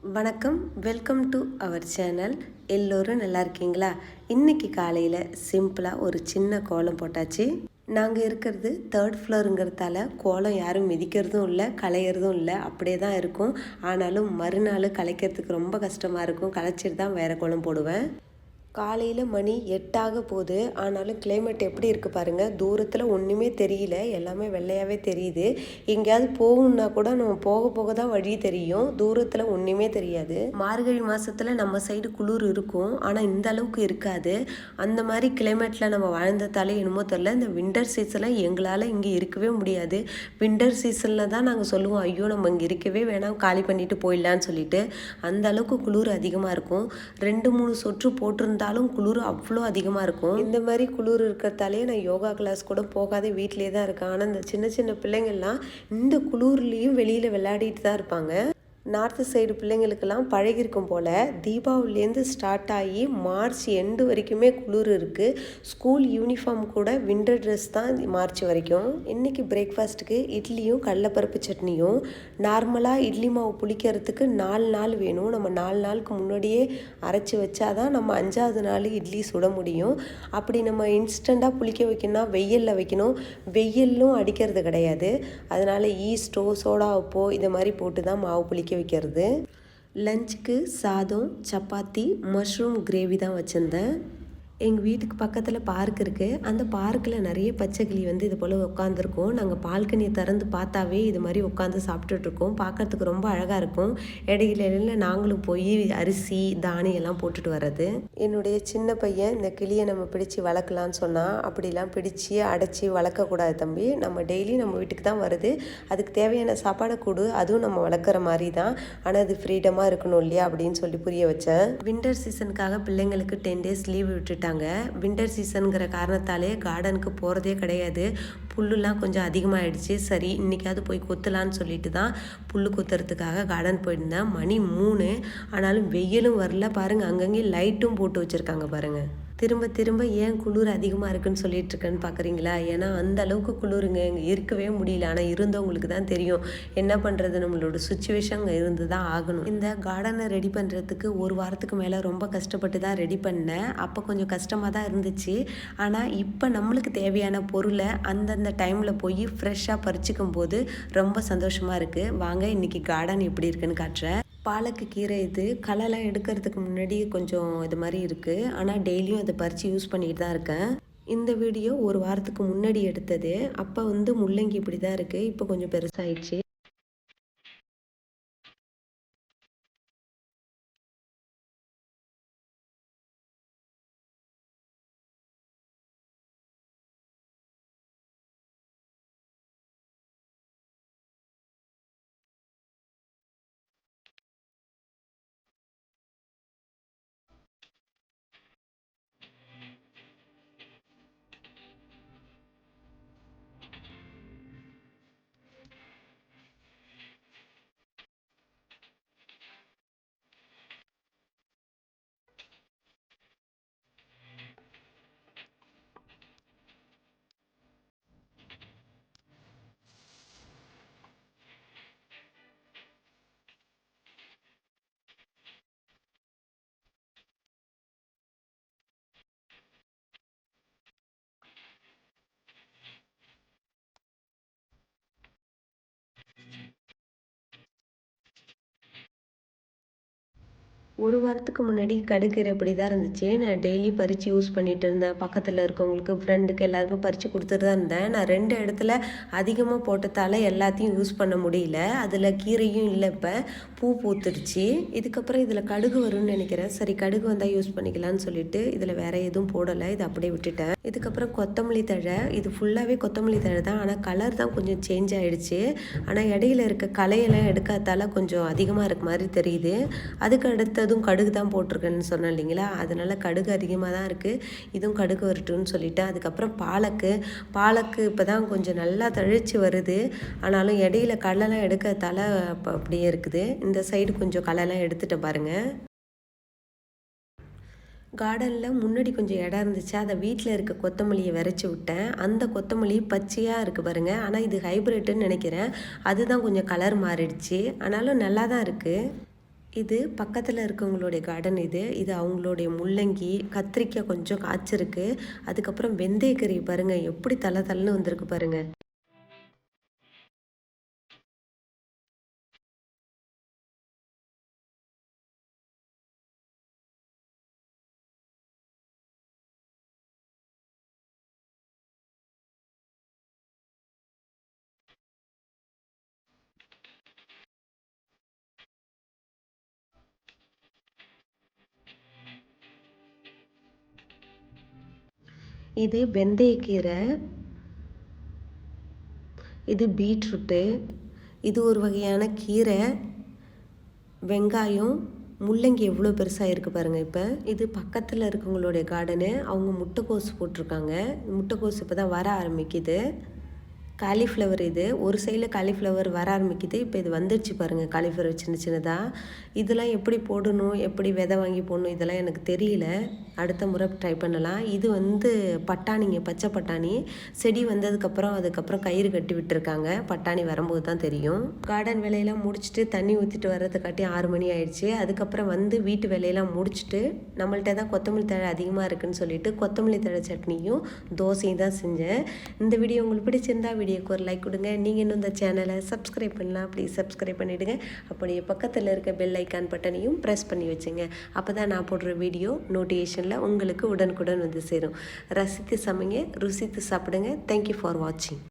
வணக்கம், welcome to our channel. எல்லோரும் நல்லா இருக்கீங்களா? இன்றைக்கி காலையில் சிம்பிளாக ஒரு சின்ன கோலம் போட்டாச்சு. நாங்கள் இருக்கிறது 3rd ஃப்ளோருங்கிறதால கோலம் யாரும் மிதிக்கிறதும் இல்லை, களையிறதும் இல்லை, அப்படியே தான் இருக்கும். ஆனாலும் மறுநாள் கலைக்கிறதுக்கு ரொம்ப கஷ்டமாக இருக்கும். கலைச்சிட்டு தான் வேறு கோலம் போடுவேன். காலையில் மணி 8 போகுது. ஆனாலும் கிளைமேட் எப்படி இருக்குது பாருங்கள். தூரத்தில் ஒன்றுமே தெரியல, எல்லாமே வெள்ளையாகவே தெரியுது. எங்கேயாவது போகணுன்னா கூட நம்ம போக போக தான் வழி தெரியும், தூரத்தில் ஒன்றுமே தெரியாது. மார்கழி மாதத்தில் நம்ம சைடு குளிர் இருக்கும், ஆனால் இந்த அளவுக்கு இருக்காது. அந்த மாதிரி கிளைமேட்டில் நம்ம வாழ்ந்ததாலே என்னமோ தெரில, இந்த வின்டர் சீசனில் எங்களால் இங்கே இருக்கவே முடியாது. வின்டர் சீசனில் தான் நாங்கள் சொல்லுவோம், ஐயோ நம்ம இங்கே இருக்கவே வேணாம், காலி பண்ணிட்டு போயிடலான்னு சொல்லிட்டு. அந்த அளவுக்கு குளிர் அதிகமாக இருக்கும். 2-3 சொற்று போட்டிருந்தாலும் குளிர் அவ்வளோ அதிகமாக இருக்கும். இந்த மாதிரி குளிர் இருக்கிறதாலே நான் யோகா கிளாஸ் கூட போகாத வீட்டிலே தான் இருக்கேன். ஆனால் இந்த சின்ன சின்ன பிள்ளைங்கள்லாம் இந்த குளிர்லேயும் வெளியில் விளையாடிட்டு தான் இருப்பாங்க. நார்த்து சைடு பிள்ளைங்களுக்கெல்லாம் பழகிருக்கும் போல். தீபாவளிலேருந்து ஸ்டார்ட் ஆகி மார்ச் எண்டு வரைக்குமே குளிர் இருக்குது. ஸ்கூல் யூனிஃபார்ம் கூட வின்டர் ட்ரெஸ் தான் மார்ச் வரைக்கும். இன்றைக்கி பிரேக்ஃபாஸ்ட்டுக்கு இட்லியும் கடலைப்பருப்பு சட்னியும். நார்மலாக இட்லி மாவு புளிக்கிறதுக்கு 4 நாள் வேணும். நம்ம 4 நாளுக்கு முன்னாடியே அரைச்சி வச்சாதான் நம்ம 5ஆவது நாள் இட்லி சுட முடியும். அப்படி நம்ம இன்ஸ்டண்ட்டாக புளிக்க வைக்கணும்னா வெயிலில் வைக்கணும். வெயிலும் அடிக்கிறது கிடையாது. அதனால் ஈஸ்டோ சோடா உப்போ இதை மாதிரி போட்டு தான் மாவு புளிக்க வைக்கிறது. லஞ்சுக்கு சாதம், சப்பாத்தி, மஷ்ரூம் கிரேவி தான் வச்சுருந்தேன். எங்கள் வீட்டுக்கு பக்கத்தில் பார்க் இருக்குது. அந்த பார்க்கில் நிறைய பச்சைக்கிளி இது போல் உட்காந்துருக்கோம். நாங்கள் பால்கனியை திறந்து பார்த்தாவே இது மாதிரி உட்காந்து சாப்பிட்டுட்ருக்கோம். பார்க்குறதுக்கு ரொம்ப அழகாக இருக்கும். இடையில நாங்களும் போய் அரிசி தானியெல்லாம் போட்டுட்டு வர்றது. என்னுடைய சின்ன பையன் இந்த கிளியை நம்ம பிடிச்சி வளர்க்கலான்னு சொன்னால், அப்படிலாம் பிடிச்சி அடைச்சி வளர்க்கக்கூடாது தம்பி, நம்ம டெய்லி நம்ம வீட்டுக்கு தான் வருது, அதுக்கு தேவையான சாப்பாடை கொடு, அதுவும் நம்ம வளர்க்குற மாதிரி தான், ஆனால் அது ஃப்ரீடமாக இருக்கணும் இல்லையா அப்படின்னு சொல்லி புரிய வச்சேன். வின்டர் சீசனுக்காக பிள்ளைங்களுக்கு 10 days லீவ் விட்டுட்டாங்க. வின்டர் சீசனுங்கிற காரணத்தாலே கார்டனுக்கு போகிறதே கிடையாது. புல்லுலாம் கொஞ்சம் அதிகமாகிடுச்சு. சரி இன்றைக்காவது போய் கொத்தலான்னு சொல்லிட்டு தான் புல் கொத்துறதுக்காக கார்டன் போயிருந்தேன். மணி 3. ஆனாலும் வெயிலும் வரல பாருங்கள். அங்கங்கே லைட்டும் போட்டு வச்சுருக்காங்க பாருங்கள். திரும்ப திரும்ப ஏன் குளிர் அதிகமாக இருக்குன்னு சொல்லிட்டு இருக்கேன்னு பார்க்குறீங்களா? ஏன்னா அந்த அளவுக்கு குளிருங்க, இங்கே இருக்கவே முடியல. ஆனால் இருந்தவங்களுக்கு தான் தெரியும் என்ன பண்ணுறது, நம்மளோட சுச்சுவேஷன் அங்கே இருந்து தான் ஆகணும். இந்த கார்டனை ரெடி பண்ணுறதுக்கு 1 வாரத்துக்கு மேலே ரொம்ப கஷ்டப்பட்டு தான் ரெடி பண்ணேன். அப்போ கொஞ்சம் கஷ்டமாக தான் இருந்துச்சு. ஆனால் இப்போ நம்மளுக்கு தேவையான பொருளை அந்தந்த டைமில் போய் ஃப்ரெஷ்ஷாக பறிச்சிக்கும் போது ரொம்ப சந்தோஷமாக இருக்குது. வாங்க இன்றைக்கி கார்டன் எப்படி இருக்குன்னு காட்டுறேன். பாலக்கு கீரை இது களைலாம் எடுக்கிறதுக்கு முன்னாடி கொஞ்சம் இது மாதிரி இருக்குது. ஆனால் டெய்லியும் அதை பறித்து யூஸ் பண்ணிட்டு தான் இருக்கேன். இந்த வீடியோ 1 வாரத்துக்கு முன்னாடி எடுத்தது. அப்போ முள்ளங்கி இப்படி தான் இருக்குது. இப்போ கொஞ்சம் பெருசாகிடுச்சு. ஒரு வாரத்துக்கு முன்னாடி கடுக்கீரை இப்படி தான் இருந்துச்சு. நான் டெய்லி பறித்து யூஸ் பண்ணிகிட்டு இருந்தேன். பக்கத்தில் இருக்கவங்களுக்கு, ஃப்ரெண்டுக்கு எல்லாருக்கும் பறித்து கொடுத்துட்டு தான் இருந்தேன். நான் 2 இடத்துல அதிகமாக போட்டதால் எல்லாத்தையும் யூஸ் பண்ண முடியல. அதில் கீரையும் இல்லை. இப்போ பூ பூத்துடுச்சு. இதுக்கப்புறம் இதில் கடுகு வரும்னு நினைக்கிறேன். சரி கடுகு வந்தால் யூஸ் பண்ணிக்கலான்னு சொல்லிட்டு இதில் வேறு எதுவும் போடலை, இதை அப்படியே விட்டுட்டேன். இதுக்கப்புறம் கொத்தமல்லி தழை. இது ஃபுல்லாகவே கொத்தமல்லி தழை தான். ஆனால் கலர் தான் கொஞ்சம் சேஞ்ச் ஆகிடுச்சு. ஆனால் இடையில இருக்க களையெல்லாம் எடுக்காதால கொஞ்சம் அதிகமாக இருக்க மாதிரி தெரியுது. அதுக்கு அடுத்ததும் கடுகு தான் போட்டிருக்கேன்னு சொன்னேன் இல்லைங்களா? அதனால் கடுகு அதிகமாக தான் இருக்குது. இதுவும் கடுகு வரட்டும்னு சொல்லிட்டேன். அதுக்கப்புறம் பாலக்கு இப்போ தான் கொஞ்சம் நல்லா தழிச்சு வருது. ஆனாலும் இடையில களைலாம் எடுக்கிறதால இப்போ அப்படியே இருக்குது. இந்த சைடு கொஞ்சம் களைலாம் எடுத்துகிட்டு பாருங்கள். கார்டனில் முன்னாடி கொஞ்சம் இடம் இருந்துச்சு. அதை வீட்டில் இருக்க கொத்தமல்லியை விரைச்சி விட்டேன். அந்த கொத்தமல்லி பச்சையாக இருக்குது பாருங்கள். ஆனால் இது ஹைப்ரிட்டுன்னு நினைக்கிறேன். அதுதான் கொஞ்சம் கலர் மாறிடுச்சு. ஆனாலும் நல்லா தான் இருக்குது. இது பக்கத்தில் இருக்கவங்களுடைய கார்டன் இது அவங்களுடைய முள்ளங்கி கத்திரிக்காய் கொஞ்சம் காய்ச்சிருக்கு. அதுக்கப்புறம் வெந்தயக்கறி பாருங்கள் எப்படி தலை தலைன்னு வந்திருக்கு பாருங்கள். இது வெந்தயக்கீரை, இது பீட்ரூட்டு, இது ஒரு வகையான கீரை. வெங்காயம், முள்ளங்கி எவ்வளோ பெருசாக இருக்குது பாருங்கள். இப்போ இது பக்கத்தில் இருக்கவங்களுடைய கார்டனு. அவங்க முட்டைக்கோஸ் போட்டிருக்காங்க. முட்டைக்கோஸ் இப்போ தான் வர ஆரம்பிக்குது. காலிஃப்ளவர், இது ஒரு சைடில் காலிஃப்ளவர் வர ஆரம்பிக்குது. இப்போ இது வந்துடுச்சு பாருங்கள், காலிஃப்ளவர் சின்ன சின்னதாக. இதெல்லாம் எப்படி போடணும், எப்படி விதை வாங்கி போடணும், இதெல்லாம் எனக்கு தெரியல. அடுத்த முறை ட்ரை பண்ணலாம். இது பட்டாணிங்க, பச்சை பட்டாணி. செடி வந்ததுக்கப்புறம் அதுக்கப்புறம் கயிறு கட்டி விட்டுருக்காங்க. பட்டாணி வரும்போது தான் தெரியும். கார்டன் வேலையெல்லாம் முடிச்சுட்டு தண்ணி ஊற்றிட்டு வர்றதுக்காட்டி 6 மணி ஆயிடுச்சு. அதுக்கப்புறம் வீட்டு வேலையெல்லாம் முடிச்சுட்டு நம்மள்ட்ட தான் கொத்தமல்லி தழை அதிகமாக இருக்குதுன்னு சொல்லிட்டு கொத்தமல்லி தழை சட்னியும் தோசையும் தான் செஞ்சேன். இந்த வீடியோ உங்களுக்கு பிடிச்சிருந்தா வீடியோக்கு ஒரு லைக் கொடுங்க. நீங்கள் இன்னும் இந்த சேனலை சப்ஸ்கிரைப் பண்ணலாம், ப்ளீஸ் சப்ஸ்கிரைப் பண்ணிவிடுங்க. அப்படியே பக்கத்தில் இருக்க பெல் ஐக்கான் பட்டனையும் ப்ரெஸ் பண்ணி வச்சுங்க. அப்போ தான் நான் போடுற வீடியோ நோட்டிஃபிகேஷனில் உங்களுக்கு உடனுக்குடன் வந்து சேரும். ரசித்து சமைங்க, ருசித்து சாப்பிடுங்க. தேங்க்யூ ஃபார் வாட்சிங்.